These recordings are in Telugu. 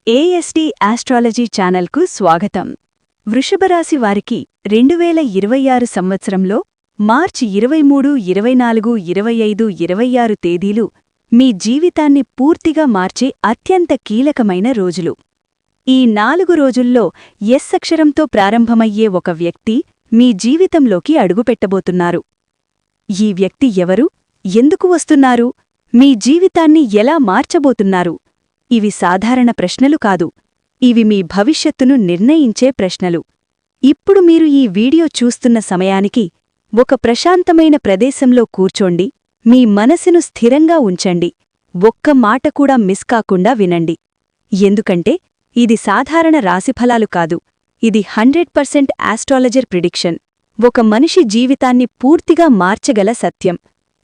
ఏఎస్డి ఆస్ట్రాలజీ ఛానల్కు స్వాగతం. వృషభరాశి వారికి 2026 సంవత్సరంలో మార్చి 23, 24, 25, 26 తేదీలు మీ జీవితాన్ని పూర్తిగా మార్చే అత్యంత కీలకమైన రోజులు. ఈ 4 రోజుల్లో ఎస్ అక్షరంతో ప్రారంభమయ్యే ఒక వ్యక్తి మీ జీవితంలోకి అడుగుపెట్టబోతున్నారు. ఈ వ్యక్తి ఎవరు, ఎందుకు వస్తున్నారు, మీ జీవితాన్ని ఎలా మార్చబోతున్నారు? ఇవి సాధారణ ప్రశ్నలు కాదు, ఇవి మీ భవిష్యత్తును నిర్ణయించే ప్రశ్నలు. ఇప్పుడు మీరు ఈ వీడియో చూస్తున్న సమయానికి ఒక ప్రశాంతమైన ప్రదేశంలో కూర్చోండి, మీ మనసును స్థిరంగా ఉంచండి, ఒక్క మాట కూడా మిస్ కాకుండా వినండి. ఎందుకంటే ఇది సాధారణ రాశిఫలాలు కాదు, ఇది 100% ఆస్ట్రాలజర్ ప్రిడిక్షన్, ఒక మనిషి జీవితాన్ని పూర్తిగా మార్చగల సత్యం.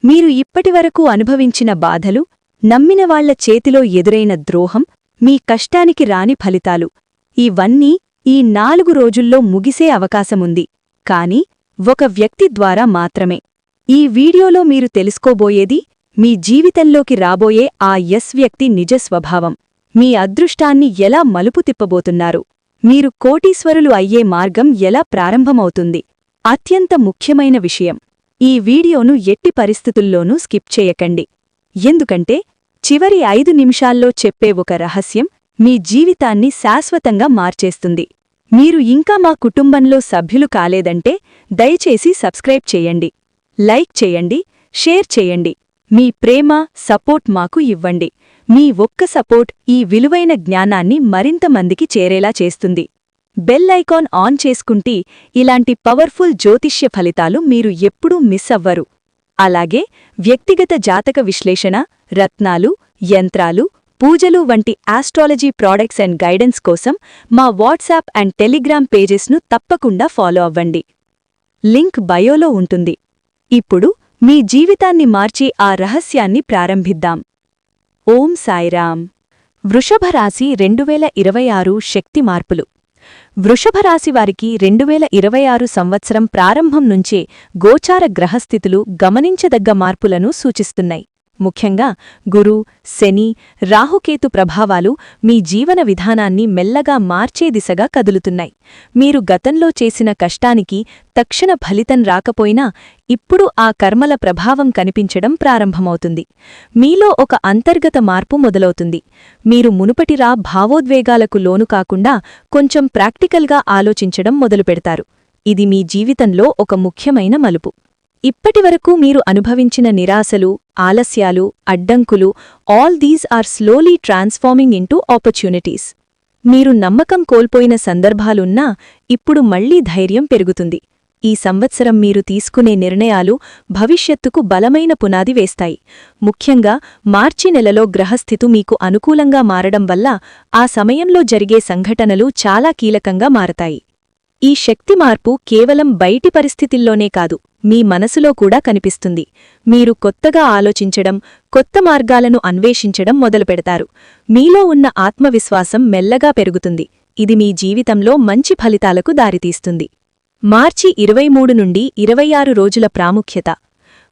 మీరు ఇప్పటివరకు అనుభవించిన బాధలు, నమ్మినవాళ్ల చేతిలో ఎదురైన ద్రోహం, మీ కష్టానికి రాని ఫలితాలు, ఇవన్నీ ఈ 4 రోజుల్లో ముగిసే అవకాశముంది. కాని ఒక వ్యక్తి ద్వారా మాత్రమే. ఈ వీడియోలో మీరు తెలుసుకోబోయేది మీ జీవితంలోకి రాబోయే ఆ ఎస్ వ్యక్తి నిజ స్వభావం, మీ అదృష్టాన్ని ఎలా మలుపు తిప్పబోతున్నారు, మీరు కోటీశ్వరులు అయ్యే మార్గం ఎలా ప్రారంభమవుతుంది. అత్యంత ముఖ్యమైన విషయం, ఈ వీడియోను ఎట్టి పరిస్థితుల్లోనూ స్కిప్ చేయకండి. ఎందుకంటే చివరి 5 నిమిషాల్లో చెప్పే ఒక రహస్యం మీ జీవితాన్ని శాశ్వతంగా మార్చేస్తుంది. మీరు ఇంకా మా కుటుంబంలో సభ్యులు కాలేదంటే దయచేసి సబ్స్క్రైబ్ చేయండి, లైక్ చేయండి, షేర్ చేయండి. మీ ప్రేమ, సపోర్ట్ మాకు ఇవ్వండి. మీ ఒక్క సపోర్ట్ ఈ విలువైన జ్ఞానాన్ని మరింత మందికి చేరేలా చేస్తుంది. బెల్ ఐకాన్ ఆన్ చేసుకుంటే ఇలాంటి పవర్ఫుల్ జ్యోతిష్య ఫలితాలు మీరు ఎప్పుడూ మిస్ అవ్వరు. అలాగే వ్యక్తిగత జాతక విశ్లేషణ, రత్నాలు, యంత్రాలు, పూజలు వంటి ఆస్ట్రాలజీ ప్రాడక్ట్స్ అండ్ గైడెన్స్ కోసం మా వాట్సాప్ అండ్ టెలిగ్రామ్ పేజెస్ను తప్పకుండా ఫాలో అవ్వండి. లింక్ బయోలో ఉంటుంది. ఇప్పుడు మీ జీవితాన్ని మార్చి ఆ రహస్యాన్ని ప్రారంభిద్దాం. ఓం సాయిరామ్. వృషభరాశి 2026 శక్తి మార్పులు. వృషభరాశివారికి 2026 సంవత్సరం ప్రారంభం నుంచే గోచార గ్రహస్థితులు గమనించదగ్గ మార్పులను సూచిస్తున్నాయి. ముఖ్యంగా గురు, శని, రాహుకేతు ప్రభావాలు మీ జీవన విధానాన్ని మెల్లగా మార్చే దిశగా కదులుతున్నాయి. మీరు గతంలో చేసిన కష్టానికి తక్షణ ఫలితం రాకపోయినా ఇప్పుడు ఆ కర్మల ప్రభావం కనిపించడం ప్రారంభమవుతుంది. మీలో ఒక అంతర్గత మార్పు మొదలవుతుంది. మీరు మునుపటిరా భావోద్వేగాలకు లోను కాకుండా కొంచెం ప్రాక్టికల్గా ఆలోచించడం మొదలుపెడతారు. ఇది మీ జీవితంలో ఒక ముఖ్యమైన మలుపు. ఇప్పటివరకు మీరు అనుభవించిన నిరాశలు, ఆలస్యాలు, అడ్డంకులు, all these are slowly transforming into opportunities. మీరు నమ్మకం కోల్పోయిన సందర్భాలున్నా ఇప్పుడు మళ్లీ ధైర్యం పెరుగుతుంది. ఈ సంవత్సరం మీరు తీసుకునే నిర్ణయాలు భవిష్యత్తుకు బలమైన పునాది వేస్తాయి. ముఖ్యంగా మార్చి నెలలో గ్రహస్థితు మీకు అనుకూలంగా మారడం వల్ల ఆ సమయంలో జరిగే సంఘటనలు చాలా కీలకంగా మారతాయి. ఈ శక్తి మార్పు కేవలం బయటి పరిస్థితుల్లోనే కాదు, మీ మనసులో కూడా కనిపిస్తుంది. మీరు కొత్తగా ఆలోచించడం, కొత్త మార్గాలను అన్వేషించడం మొదలుపెడతారు. మీలో ఉన్న ఆత్మవిశ్వాసం మెల్లగా పెరుగుతుంది. ఇది మీ జీవితంలో మంచి ఫలితాలకు దారితీస్తుంది. మార్చి 23 నుండి 26 రోజుల ప్రాముఖ్యత.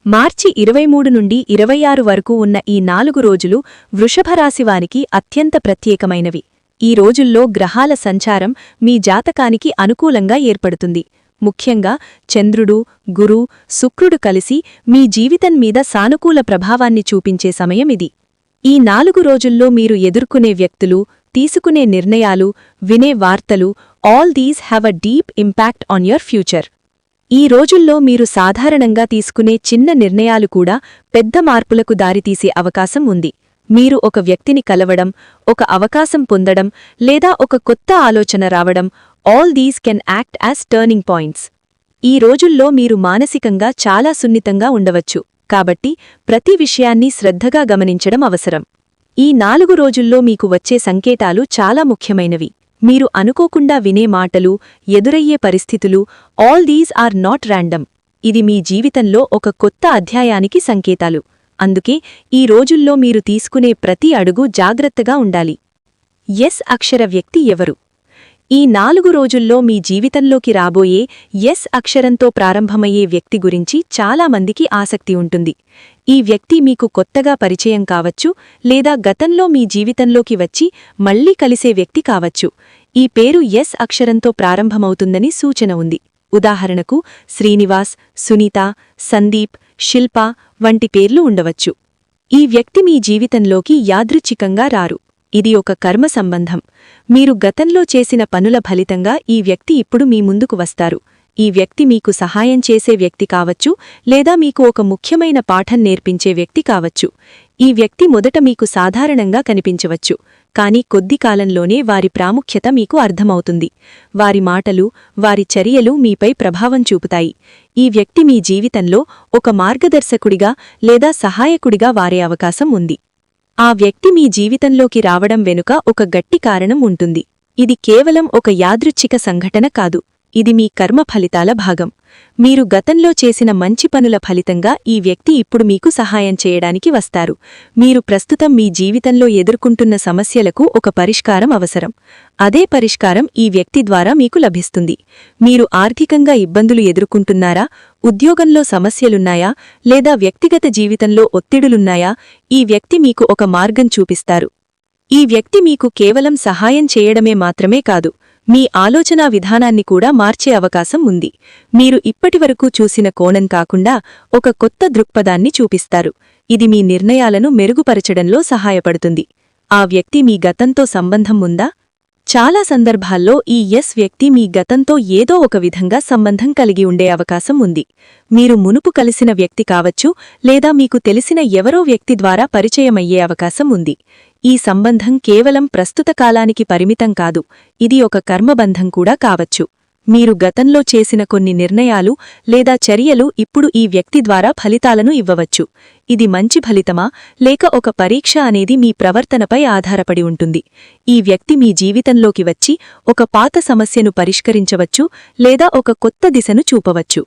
మార్చి 23 నుండి 26 వరకు ఉన్న ఈ 4 రోజులు వృషభరాశివానికి అత్యంత ప్రత్యేకమైనవి. ఈ రోజుల్లో గ్రహాల సంచారం మీ జాతకానికి అనుకూలంగా ఏర్పడుతుంది. ముఖ్యంగా చంద్రుడు, గురు, శుక్రుడు కలిసి మీ జీవితం మీద సానుకూల ప్రభావాన్ని చూపించే సమయం ఇది. ఈ 4 రోజుల్లో మీరు ఎదుర్కొనే వ్యక్తులు, తీసుకునే నిర్ణయాలు, వినే వార్తలు, all these have a deep impact on your future. ఈ రోజుల్లో మీరు సాధారణంగా తీసుకునే చిన్న నిర్ణయాలు కూడా పెద్ద మార్పులకు దారితీసే అవకాశం ఉంది. మీరు ఒక వ్యక్తిని కలవడం, ఒక అవకాశం పొందడం, లేదా ఒక కొత్త ఆలోచన రావడం, all these can act as turning points. ఈ రోజుల్లో మీరు మానసికంగా చాలా సున్నితంగా ఉండవచ్చు, కాబట్టి ప్రతి విషయాన్ని శ్రద్ధగా గమనించడం అవసరం. ఈ 4 రోజుల్లో మీకు వచ్చే సంకేతాలు చాలా ముఖ్యమైనవి. మీరు అనుకోకుండా వినే మాటలు, ఎదురయ్యే పరిస్థితులు, all these are not random. ఇది మీ జీవితంలో ఒక కొత్త అధ్యాయానికి సంకేతాలు. అందుకే ఈ రోజుల్లో మీరు తీసుకునే ప్రతి అడుగు జాగ్రత్తగా ఉండాలి. ఎస్ అక్షర వ్యక్తి ఎవరు? ఈ 4 రోజుల్లో మీ జీవితంలోకి రాబోయే ఎస్ అక్షరంతో ప్రారంభమయ్యే వ్యక్తి గురించి చాలామందికి ఆసక్తి ఉంటుంది. ఈ వ్యక్తి మీకు కొత్తగా పరిచయం కావచ్చు, లేదా గతంలో మీ జీవితంలోకి వచ్చి మళ్లీ కలిసే వ్యక్తి కావచ్చు. ఈ పేరు ఎస్ అక్షరంతో ప్రారంభమవుతుందని సూచన ఉంది. ఉదాహరణకు శ్రీనివాస్, సునీత, సందీప్, శిల్ప వంటి పేర్లు ఉండవచ్చు. ఈ వ్యక్తి మీ జీవితంలోకి యాదృచ్ఛికంగా రారు. ఇది ఒక కర్మ సంబంధం. మీరు గతంలో చేసిన పనుల ఫలితంగా ఈ వ్యక్తి ఇప్పుడు మీ ముందుకు వస్తారు. ఈ వ్యక్తి మీకు సహాయం చేసే వ్యక్తి కావచ్చు, లేదా మీకు ఒక ముఖ్యమైన పాఠం నేర్పించే వ్యక్తి కావచ్చు. ఈ వ్యక్తి మొదట మీకు సాధారణంగా కనిపించవచ్చు, కానీ కొద్ది కాలంలోనే వారి ప్రాముఖ్యత మీకు అర్థమవుతుంది. వారి మాటలు, వారి చర్యలు మీపై ప్రభావం చూపుతాయి. ఈ వ్యక్తి మీ జీవితంలో ఒక మార్గదర్శకుడిగా లేదా సహాయకుడిగా మారే అవకాశం ఉంది. ఆ వ్యక్తి మీ జీవితంలోకి రావడం వెనుక ఒక గట్టి కారణం ఉంటుంది. ఇది కేవలం ఒక యాదృచ్ఛిక సంఘటన కాదు. ఇది మీ కర్మ ఫలితాల భాగం. మీరు గతంలో చేసిన మంచి పనుల ఫలితంగా ఈ వ్యక్తి ఇప్పుడు మీకు సహాయం చేయడానికి వస్తారు. మీరు ప్రస్తుతం మీ జీవితంలో ఎదుర్కొంటున్న సమస్యలకు ఒక పరిష్కారం అవసరం. అదే పరిష్కారం ఈ వ్యక్తి ద్వారా మీకు లభిస్తుంది. మీరు ఆర్థికంగా ఇబ్బందులు ఎదుర్కొంటున్నారా, ఉద్యోగంలో సమస్యలున్నాయా, లేదా వ్యక్తిగత జీవితంలో ఒత్తిడులున్నాయా? ఈ వ్యక్తి మీకు ఒక మార్గం చూపిస్తారు. ఈ వ్యక్తి మీకు కేవలం సహాయం చేయడమే మాత్రమే కాదు, మీ ఆలోచనా విధానాన్ని కూడా మార్చే అవకాశం ఉంది. మీరు ఇప్పటివరకు చూసిన కోణం కాకుండా ఒక కొత్త దృక్పథాన్ని చూపిస్తారు. ఇది మీ నిర్ణయాలను మెరుగుపరచడంలో సహాయపడుతుంది. ఆ వ్యక్తి మీ గతంతో సంబంధం ఉందా? చాలా సందర్భాల్లో ఈ ఎస్ వ్యక్తి మీ గతంతో ఏదో ఒక విధంగా సంబంధం కలిగి ఉండే అవకాశం ఉంది. మీరు మునుపు కలిసిన వ్యక్తి కావచ్చు, లేదా మీకు తెలిసిన ఎవరో వ్యక్తి ద్వారా పరిచయమయ్యే అవకాశం ఉంది. ఈ సంబంధం కేవలం ప్రస్తుత కాలానికి పరిమితం కాదు, ఇది ఒక కర్మబంధం కూడా కావచ్చు. మీరు గతంలో చేసిన కొన్ని నిర్ణయాలు లేదా చర్యలు ఇప్పుడు ఈ వ్యక్తి ద్వారా ఫలితాలను ఇవ్వవచ్చు. ఇది మంచి ఫలితమా లేక ఒక పరీక్ష అనేది మీ ప్రవర్తనపై ఆధారపడి ఉంటుంది. ఈ వ్యక్తి మీ జీవితంలోకి వచ్చి ఒక పాత సమస్యను పరిష్కరించవచ్చు, లేదా ఒక కొత్త దిశను చూపవచ్చు.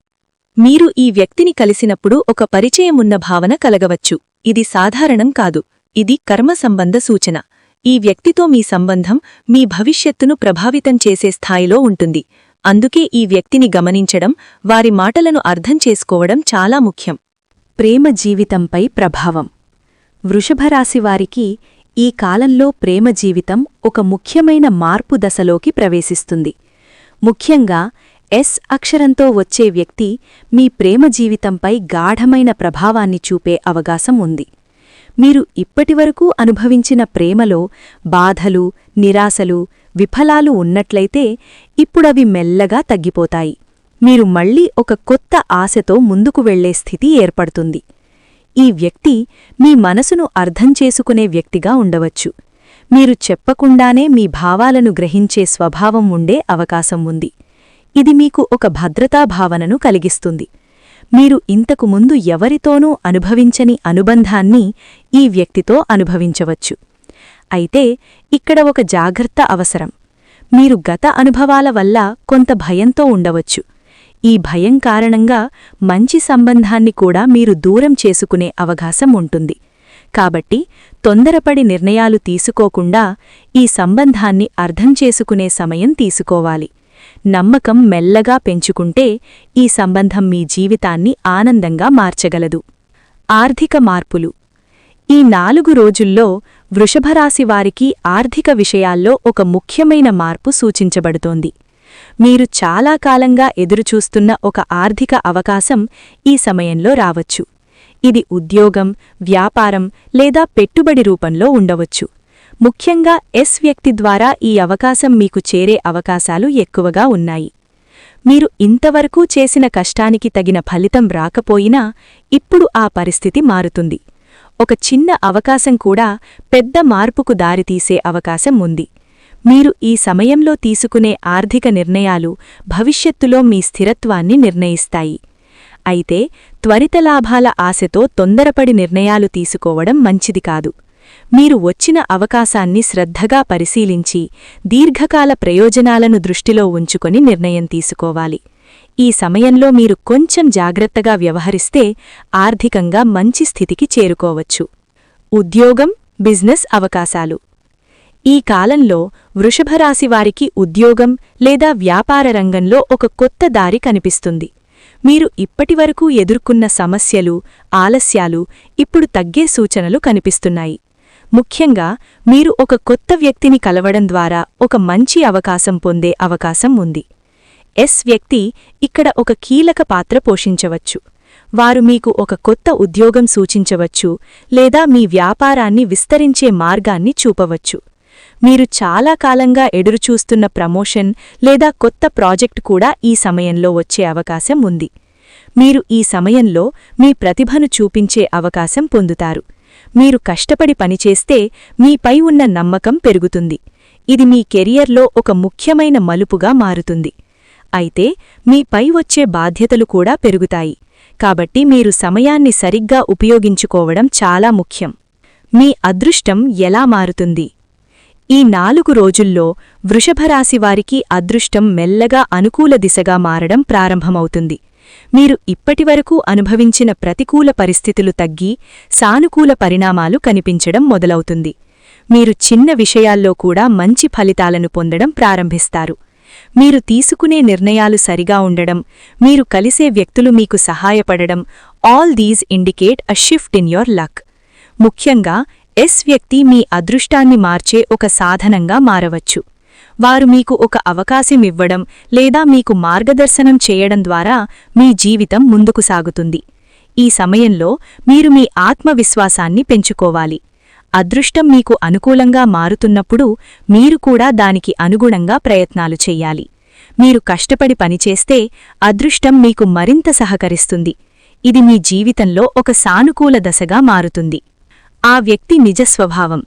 మీరు ఈ వ్యక్తిని కలిసినప్పుడు ఒక పరిచయం ఉన్న భావన కలగవచ్చు. ఇది సాధారణం కాదు, ఇది కర్మ సంబంధ సూచన. ఈ వ్యక్తితో మీ సంబంధం మీ భవిష్యత్తును ప్రభావితం చేసే స్థాయిలో ఉంటుంది. అందుకే ఈ వ్యక్తిని గమనించడం, వారి మాటలను అర్థం చేసుకోవడం చాలా ముఖ్యం. ప్రేమ జీవితంపై ప్రభావం. వృషభరాశివారికి ఈ కాలంలో ప్రేమ జీవితం ఒక ముఖ్యమైన మార్పు దశలోకి ప్రవేశిస్తుంది. ముఖ్యంగా ఎస్ అక్షరంతో వచ్చే వ్యక్తి మీ ప్రేమ జీవితంపై గాఢమైన ప్రభావాన్ని చూపే అవకాశం ఉంది. మీరు ఇప్పటివరకు అనుభవించిన ప్రేమలో బాధలు, నిరాశలు, విఫలాలు ఉన్నట్లయితే ఇప్పుడవి మెల్లగా తగ్గిపోతాయి. మీరు మళ్లీ ఒక కొత్త ఆశతో ముందుకు వెళ్లే స్థితి ఏర్పడుతుంది. ఈ వ్యక్తి మీ మనసును అర్థం చేసుకునే వ్యక్తిగా ఉండవచ్చు. మీరు చెప్పకుండానే మీ భావాలను గ్రహించే స్వభావం ఉండే అవకాశం ఉంది. ఇది మీకు ఒక భద్రతాభావనను కలిగిస్తుంది. మీరు ఇంతకు ముందు ఎవరితోనూ అనుభవించని అనుబంధాన్ని ఈ వ్యక్తితో అనుభవించవచ్చు. అయితే ఇక్కడ ఒక జాగ్రత్త అవసరం. మీరు గత అనుభవాల వల్ల కొంత భయంతో ఉండవచ్చు. ఈ భయం కారణంగా మంచి సంబంధాన్ని కూడా మీరు దూరం చేసుకునే అవకాశం ఉంటుంది. కాబట్టి తొందరపడి నిర్ణయాలు తీసుకోకుండా ఈ సంబంధాన్ని అర్థం చేసుకునే సమయం తీసుకోవాలి. నమ్మకం మెల్లగా పెంచుకుంటే ఈ సంబంధం మీ జీవితాన్ని ఆనందంగా మార్చగలదు. ఆర్థిక మార్పులు. ఈ 4 రోజుల్లో వృషభరాశివారికి ఆర్థిక విషయాల్లో ఒక ముఖ్యమైన మార్పు సూచించబడుతోంది. మీరు చాలా కాలంగా ఎదురుచూస్తున్న ఒక ఆర్థిక అవకాశం ఈ సమయంలో రావచ్చు. ఇది ఉద్యోగం, వ్యాపారం లేదా పెట్టుబడి రూపంలో ఉండవచ్చు. ముఖ్యంగా ఎస్ వ్యక్తి ద్వారా ఈ అవకాశం మీకు చేరే అవకాశాలు ఎక్కువగా ఉన్నాయి. మీరు ఇంతవరకు చేసిన కష్టానికి తగిన ఫలితం రాకపోయినా ఇప్పుడు ఆ పరిస్థితి మారుతుంది. ఒక చిన్న అవకాశం కూడా పెద్ద మార్పుకు దారితీసే అవకాశం ఉంది. మీరు ఈ సమయంలో తీసుకునే ఆర్థిక నిర్ణయాలు భవిష్యత్తులో మీ స్థిరత్వాన్ని నిర్ణయిస్తాయి. అయితే త్వరిత లాభాల ఆశతో తొందరపడి నిర్ణయాలు తీసుకోవడం మంచిది కాదు. మీరు వచ్చిన అవకాశాన్ని శ్రద్ధగా పరిశీలించి దీర్ఘకాల ప్రయోజనాలను దృష్టిలో ఉంచుకొని నిర్ణయం తీసుకోవాలి. ఈ సమయంలో మీరు కొంచెం జాగ్రత్తగా వ్యవహరిస్తే ఆర్థికంగా మంచి స్థితికి చేరుకోవచ్చు. ఉద్యోగం, బిజినెస్ అవకాశాలు. ఈ కాలంలో వృషభరాశివారికి ఉద్యోగం లేదా వ్యాపార రంగంలో ఒక కొత్త దారి కనిపిస్తుంది. మీరు ఇప్పటివరకు ఎదుర్కొన్న సమస్యలు, ఆలస్యాలు ఇప్పుడు తగ్గే సూచనలు కనిపిస్తున్నాయి. ముఖ్యంగా మీరు ఒక కొత్త వ్యక్తిని కలవడం ద్వారా ఒక మంచి అవకాశం పొందే అవకాశం ఉంది. వ్యక్తి ఇక్కడ ఒక కీలక పాత్ర పోషించవచ్చు. వారు మీకు ఒక కొత్త ఉద్యోగం సూచించవచ్చు లేదా మీ వ్యాపారాన్ని విస్తరించే మార్గాన్ని చూపవచ్చు. మీరు చాలా కాలంగా ఎదురుచూస్తున్న ప్రమోషన్ లేదా కొత్త ప్రాజెక్ట్ కూడా ఈ సమయంలో వచ్చే అవకాశం ఉంది. మీరు ఈ సమయంలో మీ ప్రతిభను చూపించే అవకాశం పొందుతారు. మీరు కష్టపడి పనిచేస్తే మీపై ఉన్న నమ్మకం పెరుగుతుంది. ఇది మీ కెరియర్లో ఒక ముఖ్యమైన మలుపుగా మారుతుంది. అయితే మీపై వచ్చే బాధ్యతలు కూడా పెరుగుతాయి. కాబట్టి మీరు సమయాన్ని సరిగ్గా ఉపయోగించుకోవడం చాలా ముఖ్యం. మీ అదృష్టం ఎలా మారుతుంది? ఈ 4 రోజుల్లో వృషభరాశివారికి అదృష్టం మెల్లగా అనుకూల దిశగా మారడం ప్రారంభమవుతుంది. మీరు ఇప్పటివరకు అనుభవించిన ప్రతికూల పరిస్థితులు తగ్గి సానుకూల పరిణామాలు కనిపించడం మొదలవుతుంది. మీరు చిన్న విషయాల్లో కూడా మంచి ఫలితాలను పొందడం ప్రారంభిస్తారు. మీరు తీసుకునే నిర్ణయాలు సరిగా ఉండడం, మీరు కలిసే వ్యక్తులు మీకు సహాయపడడం, all these indicate a shift in your luck. ముఖ్యంగా వ్యక్తి మీ అదృష్టాన్ని మార్చే ఒక సాధనంగా మారవచ్చు. వారు మీకు ఒక అవకాశం ఇవ్వడం లేదా మీకు మార్గదర్శనం చేయడం ద్వారా మీ జీవితం ముందుకు సాగుతుంది. ఈ సమయంలో మీరు మీ ఆత్మవిశ్వాసాన్ని పెంచుకోవాలి. అదృష్టం మీకు అనుకూలంగా మారుతున్నప్పుడు మీరు కూడా దానికి అనుగుణంగా ప్రయత్నాలు చెయ్యాలి. మీరు కష్టపడి పనిచేస్తే అదృష్టం మీకు మరింత సహకరిస్తుంది. ఇది మీ జీవితంలో ఒక సానుకూల దశగా మారుతుంది. ఆ వ్యక్తి నిజస్వభావం.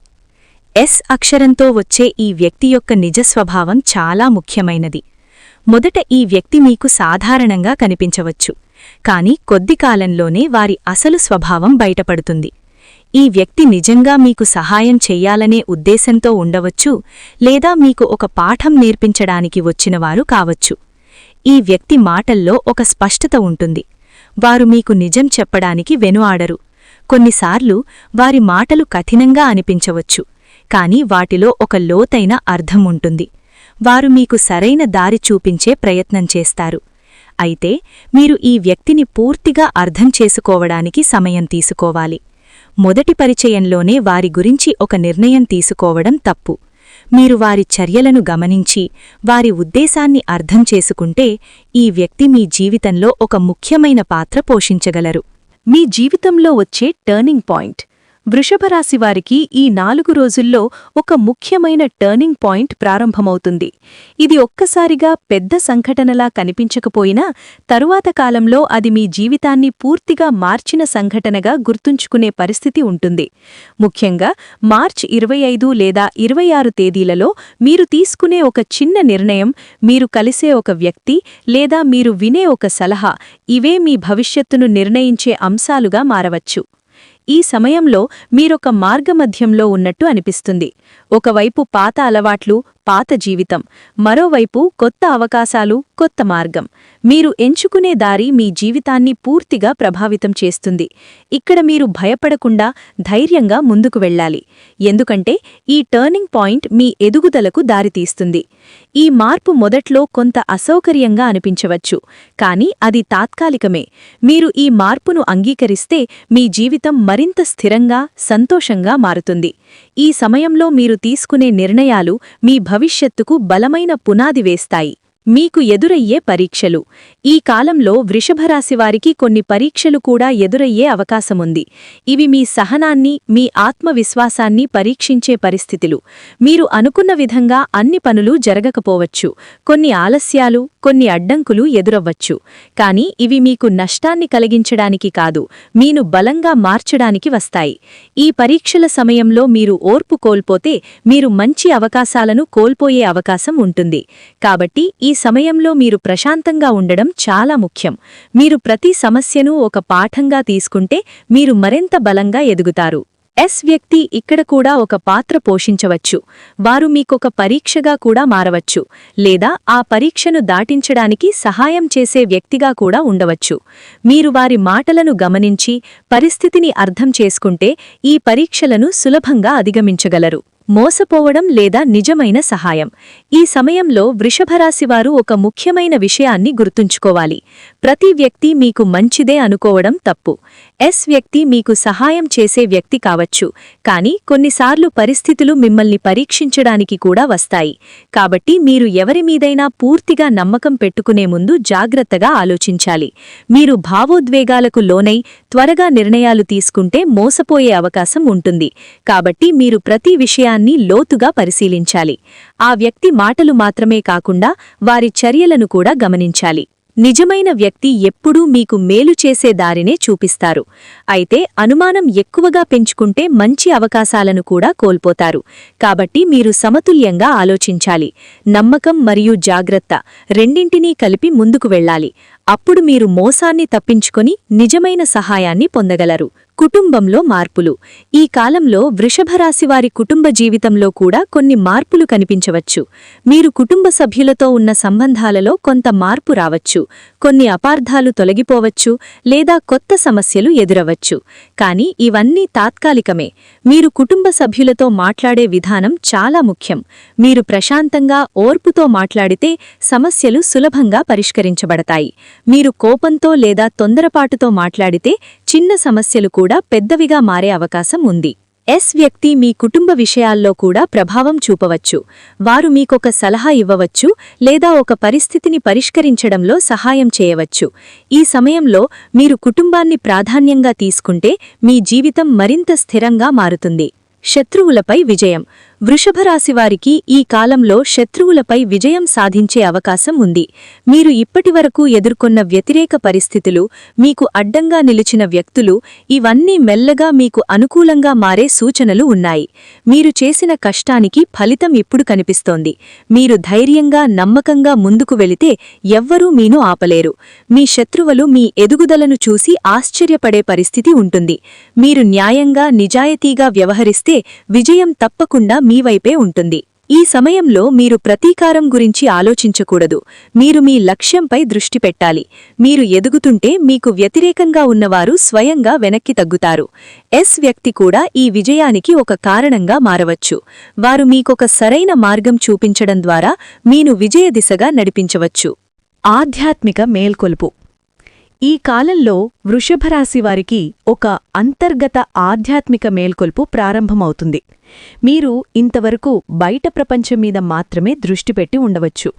అక్షరంతో వచ్చే ఈ వ్యక్తి యొక్క నిజస్వభావం చాలా ముఖ్యమైనది. మొదట ఈ వ్యక్తి మీకు సాధారణంగా కనిపించవచ్చు, కాని కొద్ది కాలంలోనే వారి అసలు స్వభావం బయటపడుతుంది. ఈ వ్యక్తి నిజంగా మీకు సహాయం చెయ్యాలనే ఉద్దేశంతో ఉండవచ్చు లేదా మీకు ఒక పాఠం నేర్పించడానికి వచ్చినవారు కావచ్చు. ఈ వ్యక్తి మాటల్లో ఒక స్పష్టత ఉంటుంది. వారు మీకు నిజం చెప్పడానికి వెనుఆడరు. కొన్నిసార్లు వారి మాటలు కఠినంగా అనిపించవచ్చు, కాని వాటిలో ఒక లోతైన అర్థం ఉంటుంది. వారు మీకు సరైన దారి చూపించే ప్రయత్నం చేస్తారు. అయితే మీరు ఈ వ్యక్తిని పూర్తిగా అర్థం చేసుకోవడానికి సమయం తీసుకోవాలి. మొదటి పరిచయంలోనే వారి గురించి ఒక నిర్ణయం తీసుకోవడం తప్పు. మీరు వారి చర్యలను గమనించి వారి ఉద్దేశాన్ని అర్థం చేసుకుంటే ఈ వ్యక్తి మీ జీవితంలో ఒక ముఖ్యమైన పాత్ర పోషించగలరు. మీ జీవితంలో వచ్చే టర్నింగ్ పాయింట్. వృషభరాశివారికి ఈ 4 రోజుల్లో ఒక ముఖ్యమైన టర్నింగ్ పాయింట్ ప్రారంభమవుతుంది. ఇది ఒక్కసారిగా పెద్ద సంఘటనలా కనిపించకపోయినా తరువాత కాలంలో అది మీ జీవితాన్ని పూర్తిగా మార్చిన సంఘటనగా గుర్తుంచుకునే పరిస్థితి ఉంటుంది. ముఖ్యంగా మార్చి 25 లేదా 26 తేదీలలో మీరు తీసుకునే ఒక చిన్న నిర్ణయం, మీరు కలిసే ఒక వ్యక్తి లేదా మీరు వినే ఒక సలహా, ఇవే మీ భవిష్యత్తును నిర్ణయించే అంశాలుగా మారవచ్చు. ఈ సమయంలో మీరొక మార్గమధ్యంలో ఉన్నట్టు అనిపిస్తుంది. ఒకవైపు పాత అలవాట్లు, పాత జీవితం, మరోవైపు కొత్త అవకాశాలు, కొత్త మార్గం. మీరు ఎంచుకునే దారి మీ జీవితాన్ని పూర్తిగా ప్రభావితం చేస్తుంది. ఇక్కడ మీరు భయపడకుండా ధైర్యంగా ముందుకు వెళ్ళాలి. ఎందుకంటే ఈ టర్నింగ్ పాయింట్ మీ ఎదుగుదలకు దారితీస్తుంది. ఈ మార్పు మొదట్లో కొంత అసౌకర్యంగా అనిపించవచ్చు, కానీ అది తాత్కాలికమే. మీరు ఈ మార్పును అంగీకరిస్తే మీ జీవితం మరింత స్థిరంగా, సంతోషంగా మారుతుంది. ఈ సమయంలో మీరు తీసుకునే నిర్ణయాలు మీ భవిష్యత్తుకు బలమైన పునాది వేస్తాయి. మీకు ఎదురయ్యే పరీక్షలు. ఈ కాలంలో వృషభరాశివారికి కొన్ని పరీక్షలు కూడా ఎదురయ్యే అవకాశముంది. ఇవి మీ సహనాన్ని, మీ ఆత్మవిశ్వాసాన్ని పరీక్షించే పరిస్థితులు. మీరు అనుకున్న విధంగా అన్ని పనులు జరగకపోవచ్చు. కొన్ని ఆలస్యాలు, కొన్ని అడ్డంకులు ఎదురవ్వచ్చు. కానీ ఇవి మీకు నష్టాన్ని కలిగించడానికి కాదు, మీను బలంగా మార్చడానికి వస్తాయి. ఈ పరీక్షల సమయంలో మీరు ఓర్పు కోల్పోతే మీరు మంచి అవకాశాలను కోల్పోయే అవకాశం ఉంటుంది. కాబట్టి ఈ సమయంలో మీరు ప్రశాంతంగా ఉండడం చాలా ముఖ్యం. మీరు ప్రతి సమస్యను ఒక పాఠంగా తీసుకుంటే మీరు మరింత బలంగా ఎదుగుతారు. వ్యక్తి ఇక్కడ కూడా ఒక పాత్ర పోషించవచ్చు. వారు మీకొక పరీక్షగా కూడా మారవచ్చు, లేదా ఆ పరీక్షను దాటించడానికి సహాయం చేసే వ్యక్తిగా కూడా ఉండవచ్చు. మీరు వారి మాటలను గమనించి పరిస్థితిని అర్థం చేసుకుంటే ఈ పరీక్షలను సులభంగా అధిగమించగలరు. మోసపోవడం లేదా నిజమైన సహాయం. ఈ సమయంలో వృషభరాశివారు ఒక ముఖ్యమైన విషయాన్ని గుర్తుంచుకోవాలి. ప్రతి వ్యక్తి మీకు మంచిదే అనుకోవడం తప్పు. వ్యక్తి మీకు సహాయం చేసే వ్యక్తి కావచ్చు, కానీ కొన్నిసార్లు పరిస్థితులు మిమ్మల్ని పరీక్షించడానికి కూడా వస్తాయి. కాబట్టి మీరు ఎవరిమీదైనా పూర్తిగా నమ్మకం పెట్టుకునే ముందు జాగ్రత్తగా ఆలోచించాలి. మీరు భావోద్వేగాలకు లోనై త్వరగా నిర్ణయాలు తీసుకుంటే మోసపోయే అవకాశం ఉంటుంది. కాబట్టి మీరు ప్రతి విషయాన్ని లోతుగా పరిశీలించాలి. ఆ వ్యక్తి మాటలు మాత్రమే కాకుండా వారి చర్యలను కూడా గమనించాలి. నిజమైన వ్యక్తి ఎప్పుడూ మీకు మేలు చేసే దారినే చూపిస్తారు. అయితే అనుమానం ఎక్కువగా పెంచుకుంటే మంచి అవకాశాలను కూడా కోల్పోతారు. కాబట్టి మీరు సమతుల్యంగా ఆలోచించాలి. నమ్మకం మరియు జాగ్రత్త రెండింటినీ కలిపి ముందుకు వెళ్ళాలి. అప్పుడు మీరు మోసాన్ని తప్పించుకొని నిజమైన సహాయాన్ని పొందగలరు. కుటుంబంలో మార్పులు. ఈ కాలంలో వృషభరాశివారి కుటుంబ జీవితంలో కూడా కొన్ని మార్పులు కనిపించవచ్చు. మీరు కుటుంబ సభ్యులతో ఉన్న సంబంధాలలో కొంత మార్పు రావచ్చు. కొన్ని అపార్థాలు తొలగిపోవచ్చు లేదా కొత్త సమస్యలు ఎదురవచ్చు. కానీ ఇవన్నీ తాత్కాలికమే. మీరు కుటుంబ సభ్యులతో మాట్లాడే విధానం చాలా ముఖ్యం. మీరు ప్రశాంతంగా, ఓర్పుతో మాట్లాడితే సమస్యలు సులభంగా పరిష్కరించబడతాయి. మీరు కోపంతో లేదా తొందరపాటుతో మాట్లాడితే చిన్న సమస్యలు కూడా పెద్దవిగా మారే అవకాశం ఉంది. వ్యక్తి మీ కుటుంబ విషయాల్లో కూడా ప్రభావం చూపవచ్చు. వారు మీకొక సలహా ఇవ్వవచ్చు లేదా ఒక పరిస్థితిని పరిష్కరించడంలో సహాయం చేయవచ్చు. ఈ సమయంలో మీరు కుటుంబాన్ని ప్రాధాన్యంగా తీసుకుంటే మీ జీవితం మరింత స్థిరంగా మారుతుంది. శత్రువులపై విజయం. వృషభరాశివారికి ఈ కాలంలో శత్రువులపై విజయం సాధించే అవకాశం ఉంది. మీరు ఇప్పటివరకు ఎదుర్కొన్న వ్యతిరేక పరిస్థితులు, మీకు అడ్డంగా నిలిచిన వ్యక్తులు, ఇవన్నీ మెల్లగా మీకు అనుకూలంగా మారే సూచనలు ఉన్నాయి. మీరు చేసిన కష్టానికి ఫలితం ఇప్పుడు కనిపిస్తోంది. మీరు ధైర్యంగా, నమ్మకంగా ముందుకు వెళితే ఎవ్వరూ మీను ఆపలేరు. మీ శత్రువులు మీ ఎదుగుదలను చూసి ఆశ్చర్యపడే పరిస్థితి ఉంటుంది. మీరు న్యాయంగా, నిజాయితీగా వ్యవహరిస్తే విజయం తప్పకుండా మీ వైపే ఉంటుంది. ఈ సమయంలో మీరు ప్రతీకారం గురించి ఆలోచించకూడదు. మీరు మీ లక్ష్యంపై దృష్టి పెట్టాలి. మీరు ఎదుగుతుంటే మీకు వ్యతిరేకంగా ఉన్నవారు స్వయంగా వెనక్కి తగ్గుతారు. వ్యక్తి కూడా ఈ విజయానికి ఒక కారణంగా మారవచ్చు. వారు మీకొక సరైన మార్గం చూపించడం ద్వారా మీను విజయ దిశగా నడిపించవచ్చు. ఆధ్యాత్మిక మేల్కొలుపు. ఈ కాలంలో వృషభరాశివారికి ఒక అంతర్గత ఆధ్యాత్మిక మేల్కొల్పు ప్రారంభమవుతుంది. మీరు ఇంతవరకు బయట ప్రపంచం మీద మాత్రమే దృష్టి పెట్టి ఉండవచ్చు.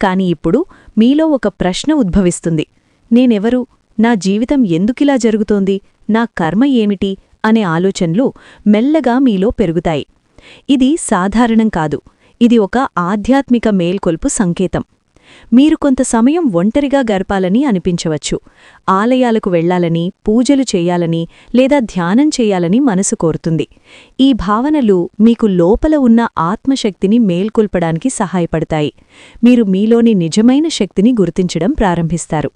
కాని ఇప్పుడు మీలో ఒక ప్రశ్న ఉద్భవిస్తుంది. నేనెవరు? నా జీవితం ఎందుకిలా జరుగుతోంది? నా కర్మ ఏమిటి? అనే ఆలోచనలు మెల్లగా మీలో పెరుగుతాయి. ఇది సాధారణం కాదు. ఇది ఒక ఆధ్యాత్మిక మేల్కొల్పు సంకేతం. మీరు కొంత సమయం ఒంటరిగా గడపాలని అనిపించవచ్చు. ఆలయాలకు వెళ్లాలని, పూజలు చేయాలని లేదా ధ్యానం చేయాలని మనసు కోరుతుంది. ఈ భావనలు మీకు లోపల ఉన్న ఆత్మశక్తిని మేల్కొల్పడానికి సహాయపడతాయి. మీరు మీలోని నిజమైన శక్తిని గుర్తించడం ప్రారంభిస్తారు.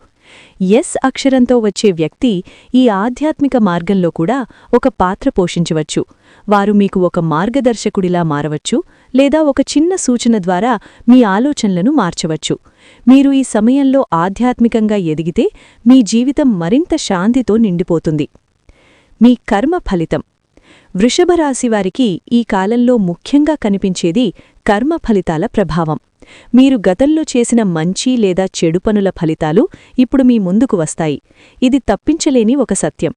అక్షరంతో వచ్చే వ్యక్తి ఈ ఆధ్యాత్మిక మార్గంలో కూడా ఒక పాత్ర పోషించవచ్చు. వారు మీకు ఒక మార్గదర్శకుడిలా మారవచ్చు లేదా ఒక చిన్న సూచన ద్వారా మీ ఆలోచనలను మార్చవచ్చు. మీరు ఈ సమయంలో ఆధ్యాత్మికంగా ఎదిగితే మీ జీవితం మరింత శాంతితో నిండిపోతుంది. మీ కర్మ ఫలితం. వృషభరాశివారికి ఈ కాలంలో ముఖ్యంగా కనిపించేది కర్మ ఫలితాల ప్రభావం. మీరు గతంలో చేసిన మంచి లేదా చెడు పనుల ఫలితాలు ఇప్పుడు మీ ముందుకు వస్తాయి. ఇది తప్పించలేని ఒక సత్యం.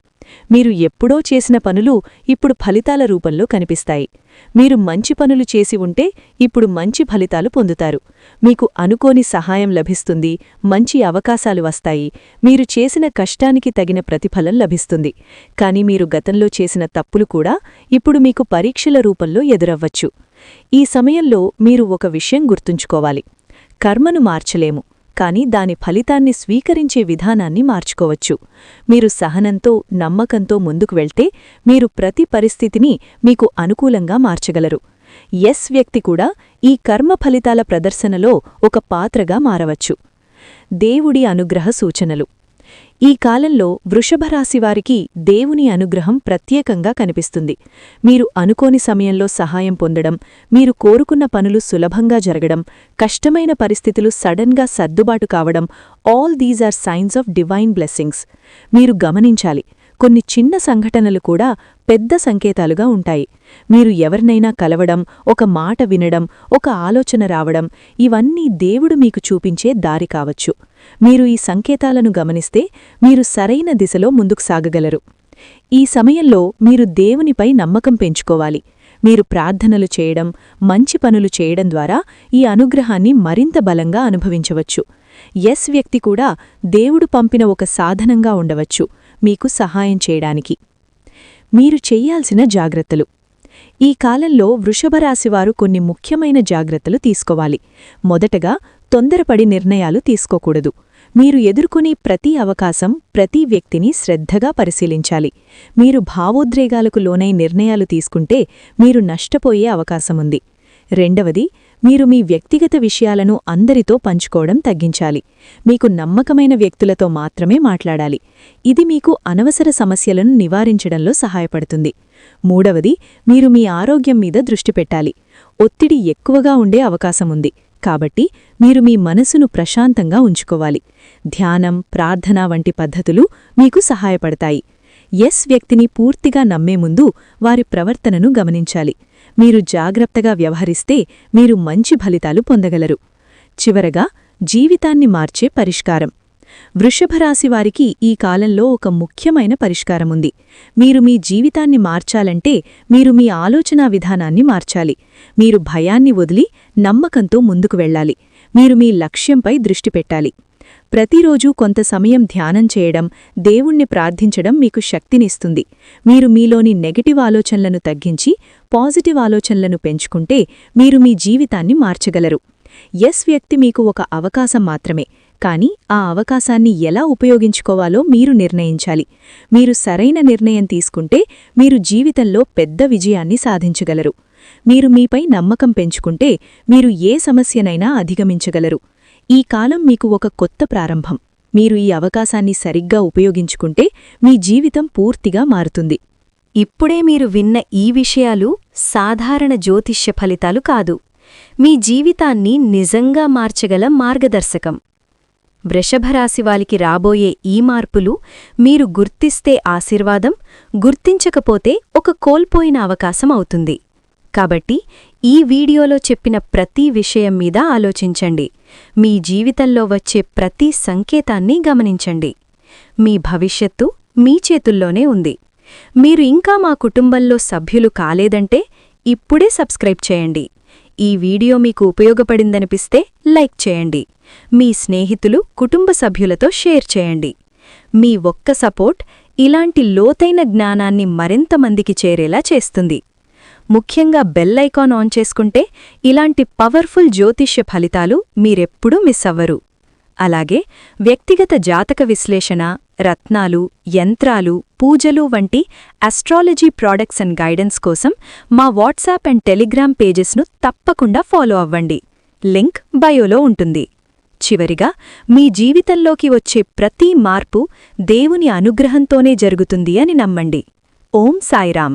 మీరు ఎప్పుడో చేసిన పనులు ఇప్పుడు ఫలితాల రూపంలో కనిపిస్తాయి. మీరు మంచి పనులు చేసి ఉంటే ఇప్పుడు మంచి ఫలితాలు పొందుతారు. మీకు అనుకోని సహాయం లభిస్తుంది, మంచి అవకాశాలు వస్తాయి. మీరు చేసిన కష్టానికి తగిన ప్రతిఫలం లభిస్తుంది. కాని మీరు గతంలో చేసిన తప్పులు కూడా ఇప్పుడు మీకు పరీక్షల రూపంలో ఎదురవ్వచ్చు. ఈ సమయంలో మీరు ఒక విషయం గుర్తుంచుకోవాలి. కర్మను మార్చలేము, కాని దాని ఫలితాన్ని స్వీకరించే విధానాన్ని మార్చుకోవచ్చు. మీరు సహనంతో, నమ్మకంతో ముందుకు వెళ్తే మీరు ప్రతి పరిస్థితిని మీకు అనుకూలంగా మార్చగలరు. వ్యక్తి కూడా ఈ కర్మ ఫలితాల ప్రదర్శనలో ఒక పాత్రగా మారవచ్చు. దేవుడి అనుగ్రహ సూచనలు. ఈ కాలంలో వృషభరాశివారికి దేవుని అనుగ్రహం ప్రత్యేకంగా కనిపిస్తుంది. మీరు అనుకోని సమయంలో సహాయం పొందడం, మీరు కోరుకున్న పనులు సులభంగా జరగడం, కష్టమైన పరిస్థితులు సడన్గా సర్దుబాటు కావడం, all these are signs of divine blessings. మీరు గమనించాలి, కొన్ని చిన్న సంఘటనలు కూడా పెద్ద సంకేతాలుగా ఉంటాయి. మీరు ఎవరినైనా కలవడం, ఒక మాట వినడం, ఒక ఆలోచన రావడం, ఇవన్నీ దేవుడు మీకు చూపించే దారి కావచ్చు. మీరు ఈ సంకేతాలను గమనిస్తే మీరు సరైన దిశలో ముందుకు సాగగలరు. ఈ సమయంలో మీరు దేవునిపై నమ్మకం పెంచుకోవాలి. మీరు ప్రార్థనలు చేయడం, మంచి పనులు చేయడం ద్వారా ఈ అనుగ్రహాన్ని మరింత బలంగా అనుభవించవచ్చు. ఎస్ వ్యక్తి కూడా దేవుడు పంపిన ఒక సాధనంగా ఉండవచ్చు మీకు సహాయం చేయడానికి. మీరు చెయ్యాల్సిన జాగ్రత్తలు. ఈ కాలంలో వృషభరాశివారు కొన్ని ముఖ్యమైన జాగ్రత్తలు తీసుకోవాలి. మొదటగా, తొందరపడి నిర్ణయాలు తీసుకోకూడదు. మీరు ఎదుర్కొనే ప్రతి అవకాశం, ప్రతి వ్యక్తిని శ్రద్ధగా పరిశీలించాలి. మీరు భావోద్రేగాలకు లోనై నిర్ణయాలు తీసుకుంటే మీరు నష్టపోయే అవకాశముంది. రెండవది, మీరు మీ వ్యక్తిగత విషయాలను అందరితో పంచుకోవడం తగ్గించాలి. మీకు నమ్మకమైన వ్యక్తులతో మాత్రమే మాట్లాడాలి. ఇది మీకు అనవసర సమస్యలను నివారించడంలో సహాయపడుతుంది. మూడవది, మీరు మీ ఆరోగ్యం మీద దృష్టి పెట్టాలి. ఒత్తిడి ఎక్కువగా ఉండే అవకాశముంది. కాబట్టి మీరు మీ మనసును ప్రశాంతంగా ఉంచుకోవాలి. ధ్యానం, ప్రార్థన వంటి పద్ధతులు మీకు సహాయపడతాయి. ఎస్ వ్యక్తిని పూర్తిగా నమ్మే ముందు వారి ప్రవర్తనను గమనించాలి. మీరు జాగ్రత్తగా వ్యవహరిస్తే మీరు మంచి ఫలితాలు పొందగలరు. చివరగా, జీవితాన్ని మార్చే పరిష్కారం. వృషభరాశివారికి ఈ కాలంలో ఒక ముఖ్యమైన పరిష్కారముంది. మీరు మీ జీవితాన్ని మార్చాలంటే మీరు మీ ఆలోచనా విధానాన్ని మార్చాలి. మీరు భయాన్ని వదిలి నమ్మకంతో ముందుకు వెళ్ళాలి. మీరు మీ లక్ష్యంపై దృష్టి పెట్టాలి. ప్రతిరోజూ కొంత సమయం ధ్యానం చేయడం, దేవుణ్ణి ప్రార్థించడం మీకు శక్తినిస్తుంది. మీరు మీలోని నెగటివ్ ఆలోచనలను తగ్గించి పాజిటివ్ ఆలోచనలను పెంచుకుంటే మీరు మీ జీవితాన్ని మార్చగలరు. ఎస్ వ్యక్తి మీకు ఒక అవకాశం మాత్రమే, కానీ ఆ అవకాశాన్ని ఎలా ఉపయోగించుకోవాలో మీరు నిర్ణయించాలి. మీరు సరైన నిర్ణయం తీసుకుంటే మీరు జీవితంలో పెద్ద విజయాన్ని సాధించగలరు. మీరు మీపై నమ్మకం పెంచుకుంటే మీరు ఏ సమస్యనైనా అధిగమించగలరు. ఈ కాలం మీకు ఒక కొత్త ప్రారంభం. మీరు ఈ అవకాశాన్ని సరిగ్గా ఉపయోగించుకుంటే మీ జీవితం పూర్తిగా మారుతుంది. ఇప్పుడే మీరు విన్న ఈ విషయాలు సాధారణ జ్యోతిష్య ఫలితాలు కాదు, మీ జీవితాన్ని నిజంగా మార్చగల మార్గదర్శకం. వృషభరాశివారికి రాబోయే ఈ మార్పులు మీరు గుర్తిస్తే ఆశీర్వాదం, గుర్తించకపోతే ఒక కోల్పోయిన అవకాశం అవుతుంది. కాబట్టి ఈ వీడియోలో చెప్పిన ప్రతి విషయం మీద ఆలోచించండి. మీ జీవితంలో వచ్చే ప్రతి సంకేతాన్ని గమనించండి. మీ భవిష్యత్తు మీ చేతుల్లోనే ఉంది. మీరు ఇంకా మా కుటుంబంలో సభ్యులు కాలేదంటే ఇప్పుడే సబ్స్క్రైబ్ చేయండి. ఈ వీడియో మీకు ఉపయోగపడిందనిపిస్తే లైక్ చేయండి. మీ స్నేహితులు, కుటుంబ సభ్యులతో షేర్ చేయండి. మీ ఒక్క సపోర్ట్ ఇలాంటి లోతైన జ్ఞానాన్ని మరింత మందికి చేరేలా చేస్తుంది. ముఖ్యంగా బెల్ ఐకాన్ ఆన్ చేసుకుంటే ఇలాంటి పవర్ఫుల్ జ్యోతిష్య ఫలితాలు మీరెప్పుడూ మిస్ అవ్వరు. అలాగే వ్యక్తిగత జాతక విశ్లేషణ, రత్నాలు, యంత్రాలు, పూజలు వంటి ఆస్ట్రాలజీ ప్రాడక్ట్స్ అండ్ గైడెన్స్ కోసం మా వాట్సాప్ అండ్ టెలిగ్రామ్ పేజెస్ను తప్పకుండా ఫాలో అవ్వండి. లింక్ బయోలో ఉంటుంది. చివరిగా, మీ జీవితంలోకి వచ్చే ప్రతి మార్పు దేవుని అనుగ్రహంతోనే జరుగుతుంది అని నమ్మండి. ఓం సాయిరాం.